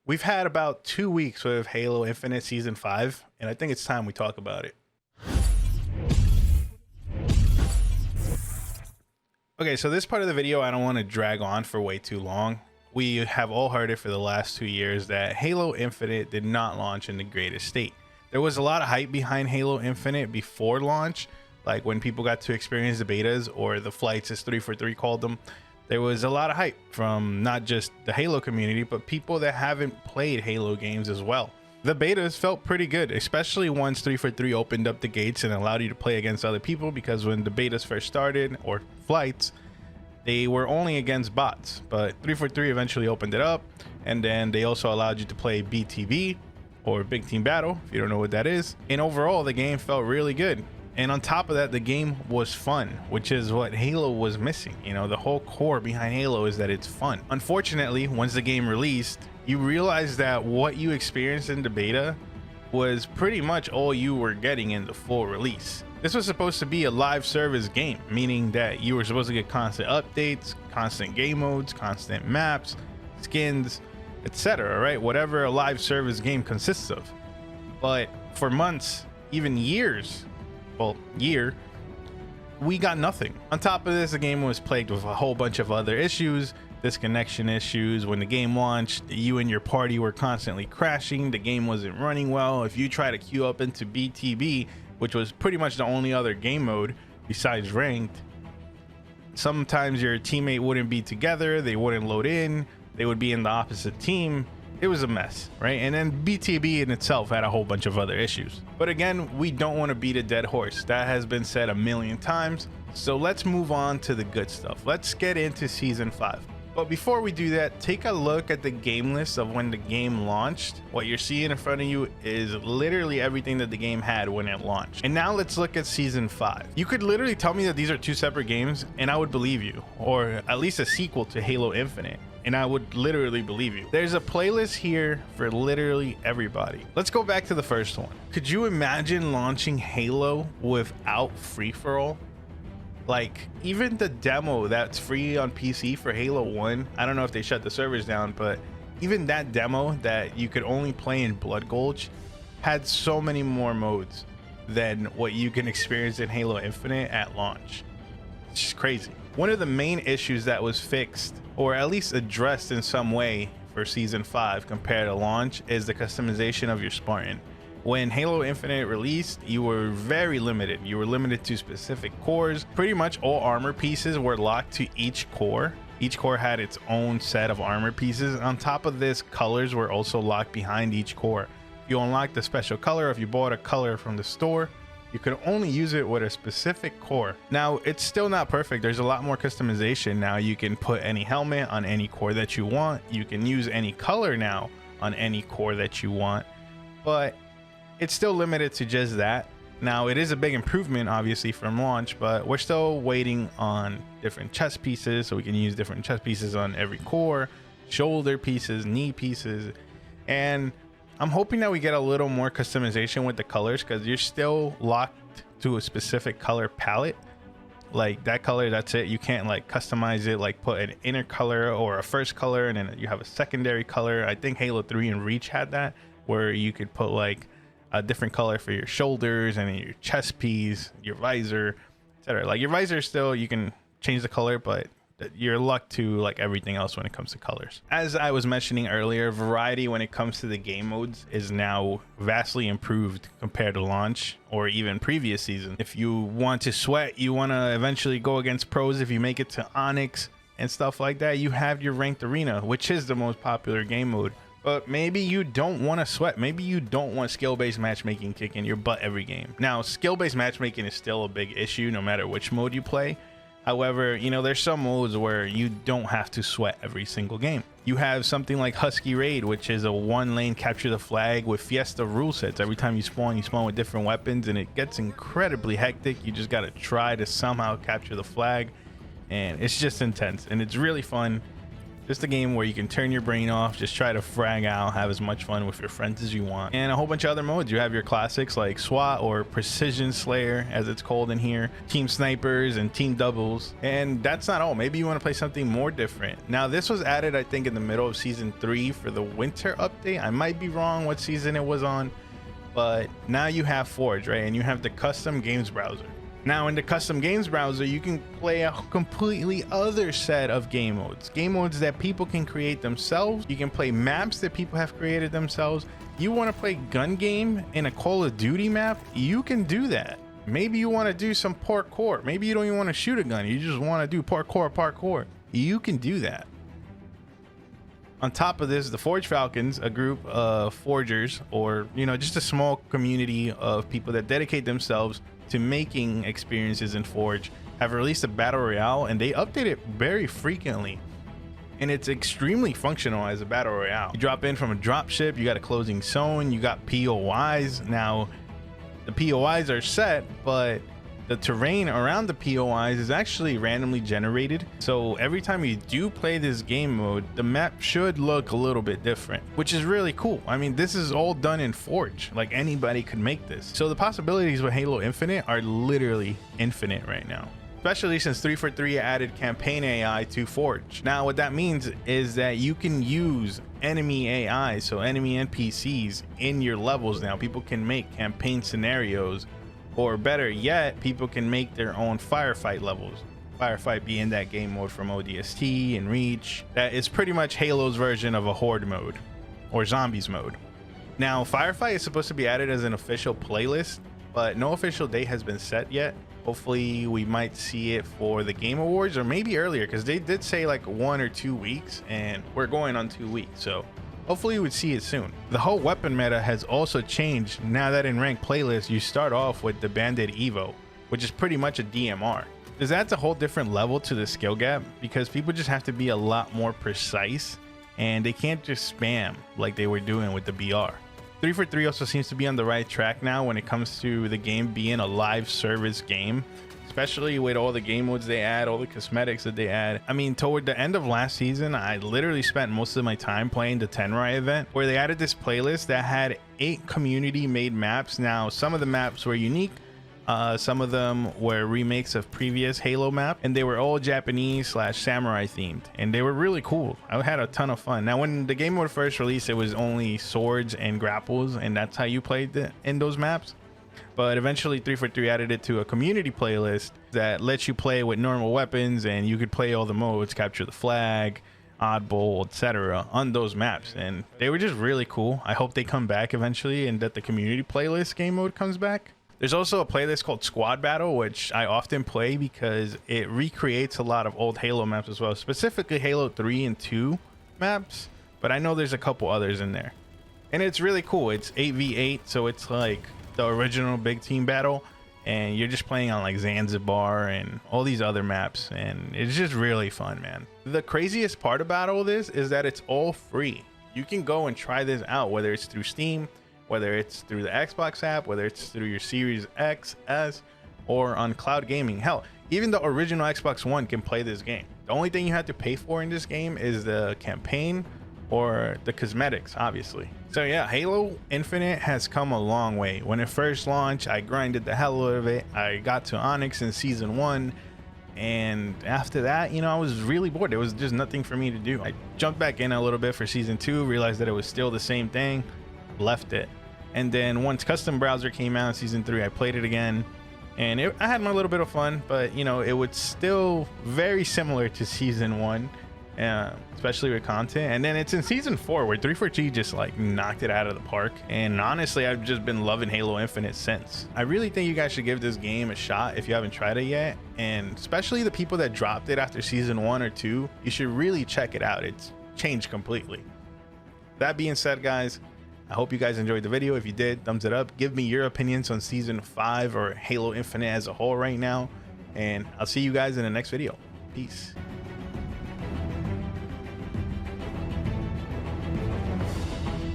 We've had about 2 weeks with Halo Infinite Season 5, and I think it's time we talk about it. Okay, so this part of the video, I don't want to drag on for way too long. We have all heard it for the last 2 years that Halo Infinite did not launch in the greatest state. There was a lot of hype behind Halo Infinite before launch, like when people got to experience the betas, or the flights as 343 called them. There was a lot of hype from not just the Halo community, but people that haven't played Halo games as well. The betas felt pretty good, especially once 343 opened up the gates and allowed you to play against other people, because when the betas first started, or flights, they were only against bots. But 343 eventually opened it up, and then they also allowed you to play BTB, or Big Team Battle, if you don't know what that is. And overall, the game felt really good. And on top of that, the game was fun, which is what Halo was missing. You know, the whole core behind Halo is that it's fun. Unfortunately, once the game released, you realize that what you experienced in the beta was pretty much all you were getting in the full release. This was supposed to be a live service game, meaning that you were supposed to get constant updates, constant game modes, constant maps, skins, etc., right? Whatever a live service game consists of. But for months, even years, we got nothing. On top of this, the game was plagued with a whole bunch of other issues, disconnection issues. When the game launched, you and your party were constantly crashing. The game wasn't running well. If you try to queue up into BTB, which was pretty much the only other game mode besides ranked, sometimes your teammate wouldn't be together, they wouldn't load in, they would be in the opposite team. It was a mess, right? And then BTB in itself had a whole bunch of other issues. But again, we don't want to beat a dead horse. That has been said a million times. So let's move on to the good stuff. Let's get into Season 5. But before we do that, take a look at the game list of when the game launched. What you're seeing in front of you is literally everything that the game had when it launched. And now let's look at Season 5. You could literally tell me that these are two separate games and I would believe you, or at least a sequel to Halo Infinite, and I would literally believe you. There's a playlist here for literally everybody. Let's go back to the first one. Could you imagine launching Halo without free-for-all? Like, even the demo that's free on PC for Halo 1, I don't know if they shut the servers down, but even that demo that you could only play in Blood Gulch had so many more modes than what you can experience in Halo Infinite at launch. It's just crazy. One of the main issues that was fixed, or at least addressed in some way for Season 5 compared to launch, is the customization of your Spartan. When Halo Infinite released, you were very limited. You were limited to specific cores. Pretty much all armor pieces were locked to each core. Each core had its own set of armor pieces. On top of this, colors were also locked behind each core. If you unlocked a special color, if you bought a color from the store, you could only use it with a specific core. Now, it's still not perfect. There's a lot more customization now. You can put any helmet on any core that you want. You can use any color now on any core that you want, but it's still limited to just that. Now, it is a big improvement, obviously, from launch, but we're still waiting on different chest pieces, so we can use different chest pieces on every core, shoulder pieces, knee pieces, and I'm hoping that we get a little more customization with the colors, because you're still locked to a specific color palette. Like, that color, that's it. You can't like customize it, like put an inner color or a first color and then you have a secondary color. I think Halo 3 and Reach had that, where you could put like a different color for your shoulders and your chest piece, your visor, etc. Like, your visor still, you can change the color, but you're locked to like everything else when it comes to colors. As I was mentioning earlier, variety when it comes to the game modes is now vastly improved compared to launch or even previous season. If you want to sweat, you want to eventually go against pros, if you make it to Onyx and stuff like that, you have your ranked arena, which is the most popular game mode. But maybe you don't want to sweat. Maybe you don't want skill-based matchmaking kicking your butt every game. Now, skill-based matchmaking is still a big issue no matter which mode you play. However, you know, there's some modes where you don't have to sweat every single game. You have something like Husky Raid, which is a one-lane capture the flag with Fiesta rule sets. Every time you spawn with different weapons, and it gets incredibly hectic. You just got to try to somehow capture the flag, and it's just intense, and it's really fun. Just a game where you can turn your brain off, just try to frag out, have as much fun with your friends as you want. And a whole bunch of other modes. You have your classics like SWAT, or Precision Slayer as it's called in here, Team Snipers and Team Doubles. And that's not all. Maybe you want to play something more different. Now this was added, I think, in the middle of season 3 for the winter update. I might be wrong what season it was on, but now you have Forge, right? And you have the custom games browser. Now in the custom games browser, you can play a completely other set of game modes that people can create themselves. You can play maps that people have created themselves. You want to play gun game in a Call of Duty map, you can do that. Maybe you want to do some parkour. Maybe you don't even want to shoot a gun, you just want to do parkour. You can do that. On top of this, the Forge Falcons, a group of forgers, or just a small community of people that dedicate themselves to making experiences in Forge, have released a battle royale, and they update it very frequently, and it's extremely functional as a battle royale. You drop in from a drop ship, you got a closing zone, you got POIs. Now the POIs are set, but the terrain around the POIs is actually randomly generated. So every time you do play this game mode, the map should look a little bit different, which is really cool. I mean, this is all done in Forge. Like, anybody could make this. So the possibilities with Halo Infinite are literally infinite right now, especially since 343 added campaign AI to Forge. Now what that means is that you can use enemy AI, so enemy NPCs, in your levels. Now people can make campaign scenarios, or better yet, people can make their own firefight levels. Firefight being that game mode from ODST and Reach that is pretty much Halo's version of a horde mode or zombies mode. Now firefight is supposed to be added as an official playlist, but no official date has been set yet. Hopefully we might see it for the Game Awards, or maybe earlier, because they did say like 1 or 2 weeks, and we're going on 2 weeks, so hopefully we would see it soon. The whole weapon meta has also changed now that in ranked playlists you start off with the Bandit Evo, which is pretty much a DMR. This adds a whole different level to the skill gap, because people just have to be a lot more precise, and they can't just spam like they were doing with the BR. 343 also seems to be on the right track now when it comes to the game being a live service game, especially with all the game modes they add, all the cosmetics that they add. I mean, toward the end of last season, I literally spent most of my time playing the Tenrai event, where they added this playlist that had 8 community made maps. Now some of the maps were unique, some of them were remakes of previous Halo map, and they were all Japanese/samurai themed, and they were really cool. I had a ton of fun. Now when the game mode first released, it was only swords and grapples, and that's how you played in those maps. But eventually 343 added it to a community playlist that lets you play with normal weapons, and you could play all the modes, capture the flag, oddball, etc. on those maps, and they were just really cool. I hope they come back eventually, and that the community playlist game mode comes back. There's also a playlist called Squad Battle, which I often play because it recreates a lot of old Halo maps as well, specifically Halo 3 and 2 maps, but I know there's a couple others in there, and it's really cool. It's 8v8, so it's like the original big team battle, and you're just playing on like Zanzibar and all these other maps, and it's just really fun, man. The craziest part about all this is that it's all free. You can go and try this out, whether it's through Steam, whether it's through the Xbox app, whether it's through your Series X, S, or on cloud gaming. Hell, even the original Xbox One can play this game. The only thing you have to pay for in this game is the campaign or the cosmetics, obviously. So yeah, Halo Infinite has come a long way. When it first launched, I grinded the hell out of it. I got to Onyx in season 1, and after that, I was really bored. There was just nothing for me to do. I jumped back in a little bit for season 2, realized that it was still the same thing, left it. And then once custom browser came out in season 3, I played it again, and I had my little bit of fun, but it was still very similar to season 1, especially with content. And then it's in season 4 where 343 just like knocked it out of the park, and honestly I've just been loving Halo Infinite since. I really think you guys should give this game a shot if you haven't tried it yet, and especially the people that dropped it after season 1 or 2, you should really check it out. It's changed completely. That being said, guys, I hope you guys enjoyed the video. If you did, thumbs it up. Give me your opinions on season 5 or Halo Infinite as a whole right now, and I'll see you guys in the next video. Peace.